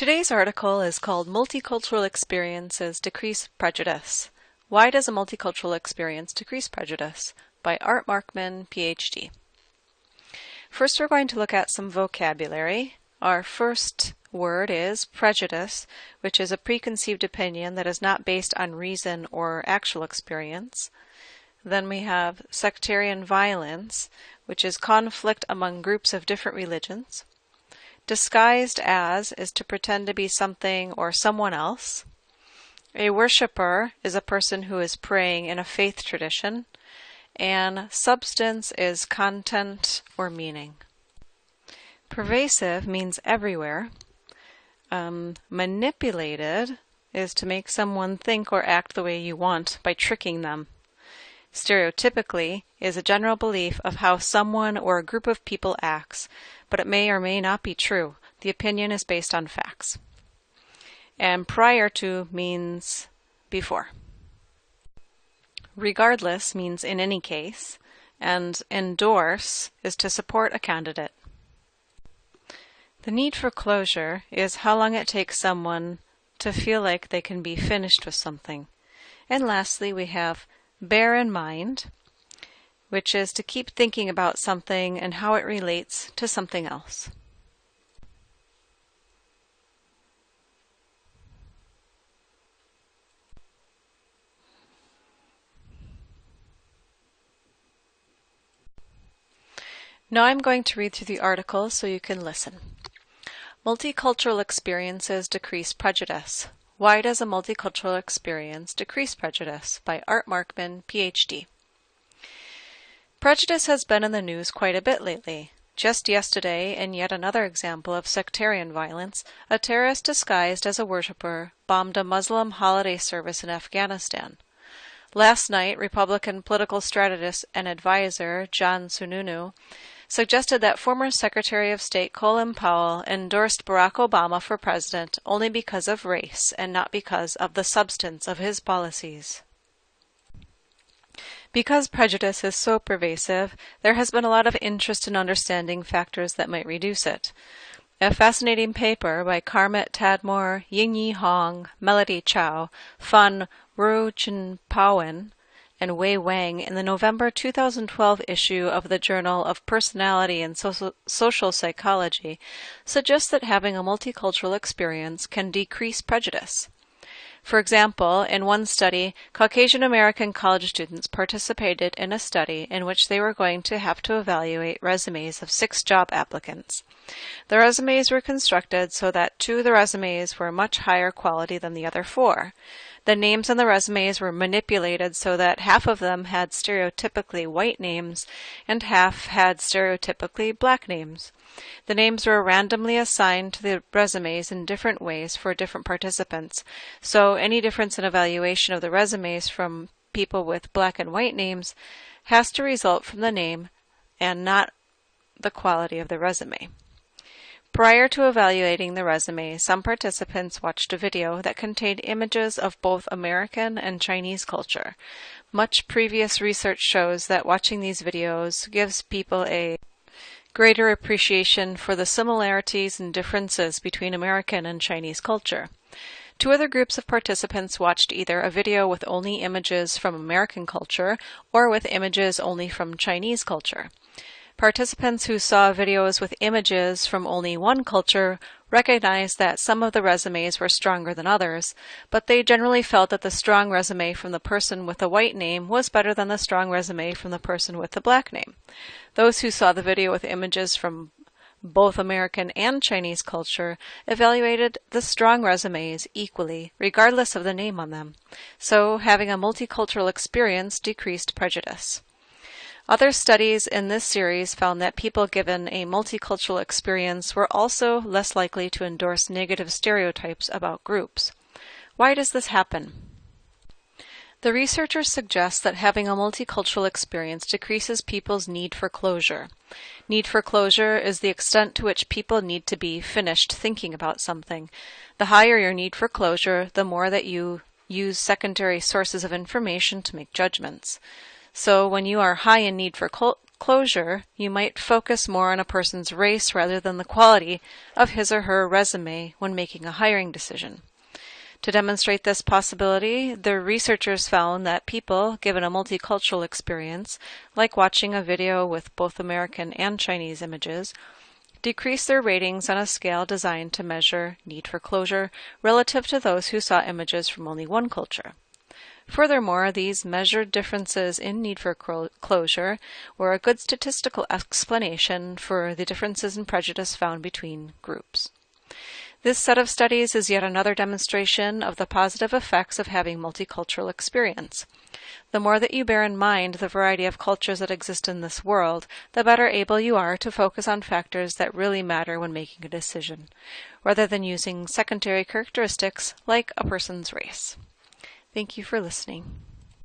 Today's article is called Multicultural Experiences Decrease Prejudice. Why does a multicultural experience decrease prejudice? By Art Markman, PhD. First, we're going to look at some vocabulary. Our first word is prejudice, which is a preconceived opinion that is not based on reason or actual experience. Then we have sectarian violence, which is conflict among groups of different religions. Disguised as is to pretend to be something or someone else. A worshiper is a person who is praying in a faith tradition. And substance is content or meaning. Pervasive means everywhere. Manipulated is to make someone think or act the way you want by tricking them. Stereotypically is a general belief of how someone or a group of people acts, but it may or may not be true. The opinion is based on facts. And prior to means before. Regardless means in any case, and endorse is to support a candidate. The need for closure is how long it takes someone to feel like they can be finished with something. And lastly, we have bear in mind, which is to keep thinking about something and how it relates to something else. Now I'm going to read through the article so you can listen. Multicultural experiences decrease prejudice. Why does a multicultural experience decrease prejudice? By Art Markman, PhD. Prejudice has been in the news quite a bit lately. Just yesterday, in yet another example of sectarian violence, a terrorist disguised as a worshiper bombed a Muslim holiday service in Afghanistan. Last night, Republican political strategist and advisor John Sununu suggested that former Secretary of State Colin Powell endorsed Barack Obama for president only because of race and not because of the substance of his policies. Because prejudice is so pervasive, there has been a lot of interest in understanding factors that might reduce it. A fascinating paper by Karmit Tadmore, Yingyi Hong, Melody Chow, Fan Ru-Chin-Pawen, and Wei Wang in the November 2012 issue of the Journal of Personality and Social Psychology suggests that having a multicultural experience can decrease prejudice. For example, in one study, Caucasian American college students participated in a study in which they were going to have to evaluate resumes of 6 job applicants. The resumes were constructed so that 2 of the resumes were much higher quality than the other 4. The names on the resumes were manipulated so that half of them had stereotypically white names and half had stereotypically black names. The names were randomly assigned to the resumes in different ways for different participants, so any difference in evaluation of the resumes from people with black and white names has to result from the name and not the quality of the resume. Prior to evaluating the resume, some participants watched a video that contained images of both American and Chinese culture. Much previous research shows that watching these videos gives people a greater appreciation for the similarities and differences between American and Chinese culture. 2 other groups of participants watched either a video with only images from American culture or with images only from Chinese culture. Participants who saw videos with images from only one culture recognized that some of the resumes were stronger than others, but they generally felt that the strong resume from the person with the white name was better than the strong resume from the person with the black name. Those who saw the video with images from both American and Chinese culture evaluated the strong resumes equally, regardless of the name on them. So, having a multicultural experience decreased prejudice. Other studies in this series found that people given a multicultural experience were also less likely to endorse negative stereotypes about groups. Why does this happen? The researchers suggest that having a multicultural experience decreases people's need for closure. Need for closure is the extent to which people need to be finished thinking about something. The higher your need for closure, the more that you use secondary sources of information to make judgments. So when you are high in need for closure, you might focus more on a person's race rather than the quality of his or her resume when making a hiring decision. To demonstrate this possibility, the researchers found that people given a multicultural experience, like watching a video with both American and Chinese images, decrease their ratings on a scale designed to measure need for closure relative to those who saw images from only one culture. Furthermore, these measured differences in need for closure were a good statistical explanation for the differences in prejudice found between groups. This set of studies is yet another demonstration of the positive effects of having multicultural experience. The more that you bear in mind the variety of cultures that exist in this world, the better able you are to focus on factors that really matter when making a decision, rather than using secondary characteristics like a person's race. Thank you for listening.